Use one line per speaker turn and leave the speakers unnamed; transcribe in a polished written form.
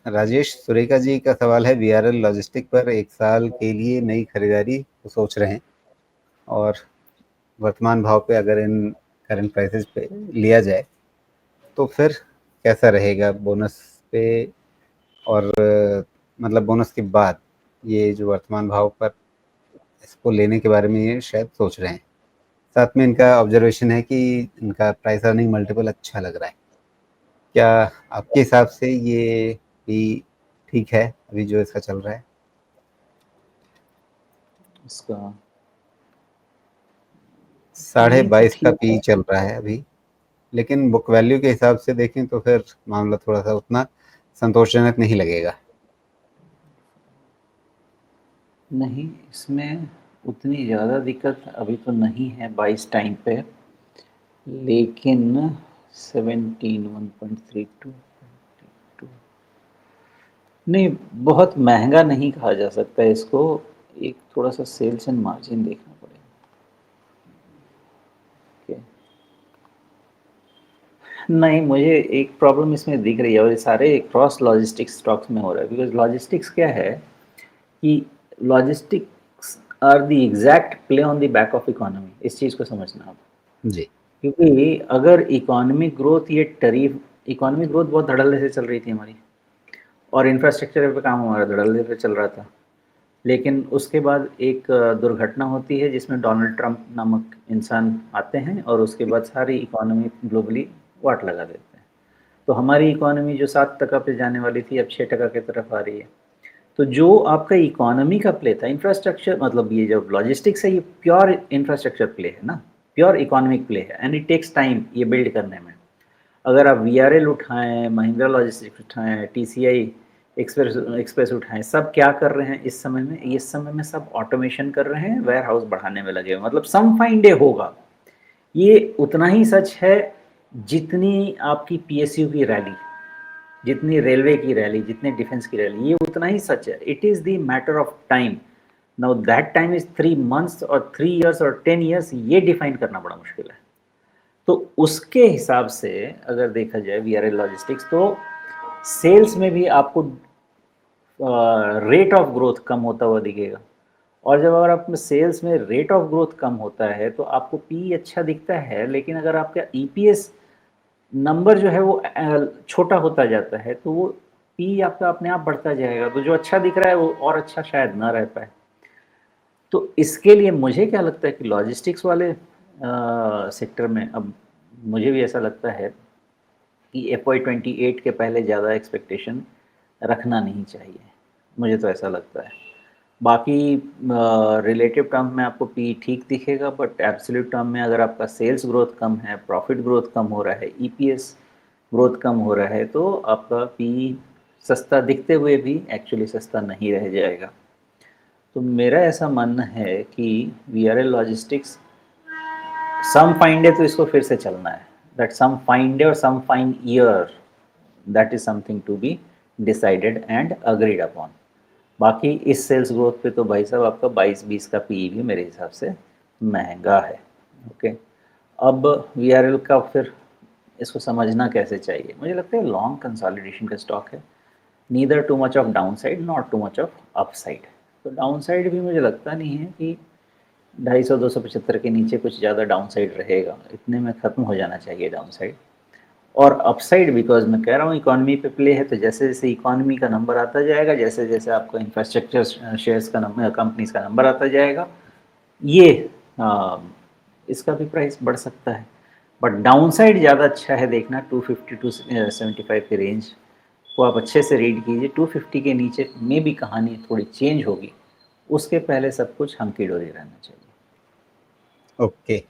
राजेश सुरेखा जी का सवाल है, वीआरएल लॉजिस्टिक पर 1 साल के लिए नई खरीदारी को सोच रहे हैं और वर्तमान भाव पे अगर इन करंट प्राइसेस पे लिया जाए तो फिर कैसा रहेगा बोनस पे, और मतलब बोनस के बाद ये जो वर्तमान भाव पर इसको लेने के बारे में ये शायद सोच रहे हैं। साथ में इनका ऑब्जर्वेशन है कि इनका प्राइस अर्निंग मल्टीपल अच्छा लग रहा है। क्या आपके हिसाब से ये भी ठीक है अभी जो इसका चल रहा है?
इसका
साढ़े
पी तो
22 का
ठीक
पी
है।
चल रहा है अभी, लेकिन बुक वैल्यू के हिसाब से देखें तो फिर मामला थोड़ा सा उतना संतोषजनक नहीं लगेगा।
नहीं, इसमें उतनी ज़्यादा दिक्कत अभी तो नहीं है 22 टाइम पे, लेकिन 17 1.32 नहीं, बहुत महंगा नहीं कहा जा सकता है इसको। एक थोड़ा सा सेल्स एंड मार्जिन देखना पड़ेगा। ओके। नहीं, मुझे एक प्रॉब्लम इसमें दिख रही है और ये सारे क्रॉस लॉजिस्टिक्स स्टॉक्स में हो रहा है, बिकॉज लॉजिस्टिक्स क्या है कि logistics are the exact play on the back of economy. इस चीज़ को समझना आप,
जी।
क्योंकि अगर इकोनॉमिक ग्रोथ ये टरीफ इकोनॉमिक ग्रोथ बहुत धड़ल्ले से चल रही थी हमारी, और इंफ्रास्ट्रक्चर पे काम हमारा धड़ल्ले से चल रहा था, लेकिन उसके बाद एक दुर्घटना होती है जिसमें डोनाल्ड ट्रंप नामक इंसान आते हैं और उसके बाद सारी इकोनॉमी ग्लोबली वाट लगा देते हैं। तो हमारी इकोनॉमी जो 7% पे जाने वाली थी अब 6% की तरफ आ रही है। तो जो आपका इकोनॉमी का प्ले था, इंफ्रास्ट्रक्चर मतलब ये जो लॉजिस्टिक्स है ये प्योर इंफ्रास्ट्रक्चर प्ले है ना, प्योर इकोनॉमिक प्ले है, एंड इट टेक्स टाइम ये बिल्ड करने में। अगर आप वीआरएल उठाएं, महिंद्रा लॉजिस्टिक्स उठाएं, टीसीआई एक्सप्रेस एक्सप्रेस उठाएं, सब क्या कर रहे हैं इस समय में? इस समय में सब ऑटोमेशन कर रहे हैं, वेयर हाउस बढ़ाने में लगे हुए, मतलब सम फाइन डे होगा। ये उतना ही सच है जितनी आपकी पीएसयू की रैली, जितनी रेलवे की रैली, जितने डिफेंस की रैली, ये उतना ही सच है। It is the matter of time. Now that time is 3 months और 3 ईयर्स और 10 ईयर्स, ये डिफाइन करना बड़ा मुश्किल है। तो उसके हिसाब से अगर देखा जाए वीआरएल लॉजिस्टिक्स, तो सेल्स में भी आपको रेट ऑफ ग्रोथ कम होता हुआ दिखेगा। और जब अगर आप में सेल्स में रेट ऑफ ग्रोथ कम होता है तो आपको पी अच्छा दिखता है, लेकिन अगर आपका ईपीएस नंबर जो है वो छोटा होता जाता है तो वो पी आपका अपने आप बढ़ता जाएगा, तो जो अच्छा दिख रहा है वो और अच्छा शायद ना रह पाए। तो इसके लिए मुझे क्या लगता है कि लॉजिस्टिक्स वाले सेक्टर में अब मुझे भी ऐसा लगता है कि FY 28 के पहले ज़्यादा एक्सपेक्टेशन रखना नहीं चाहिए, मुझे तो ऐसा लगता है। बाकी रिलेटिव टर्म में आपको पी ठीक दिखेगा, बट एब्सोल्यूट टर्म में अगर आपका सेल्स ग्रोथ कम है, प्रॉफिट ग्रोथ कम हो रहा है, ईपीएस ग्रोथ कम हो रहा है, तो आपका पी सस्ता दिखते हुए भी एक्चुअली सस्ता नहीं रह जाएगा। तो मेरा ऐसा मानना है कि VRL logistics some fine day तो इसको फिर से चलना है, दैट सम फाइन डे और some fine year, that is something to be decided and agreed upon. बाकी इस सेल्स ग्रोथ पे तो भाई साहब आपका 22-20 का पी भी मेरे हिसाब से महंगा है। ओके। अब वीआरएल का फिर इसको समझना कैसे चाहिए? मुझे लगता है लॉन्ग कंसोलिडेशन का स्टॉक है, neither too much of down side not too much of up side. तो डाउन साइड भी मुझे लगता नहीं है कि 250-275 के नीचे कुछ ज़्यादा डाउन साइड रहेगा, इतने में ख़त्म हो जाना चाहिए डाउन साइड। और अपसाइड बिकॉज मैं कह रहा हूँ इकोनॉमी पे प्ले है, तो जैसे जैसे इकोनॉमी का नंबर आता जाएगा, जैसे जैसे आपका इंफ्रास्ट्रक्चर शेयर्स का नंबर, कंपनीज का नंबर आता जाएगा, ये आ, इसका भी प्राइस बढ़ सकता है। बट डाउन साइड ज़्यादा अच्छा है देखना, 250 to 75 के रेंज को आप अच्छे से रीड कीजिए। 250 के नीचे में भी कहानी थोड़ी चेंज होगी, उसके पहले सब कुछ हंकी डोरी रहना चाहिए।
ओके।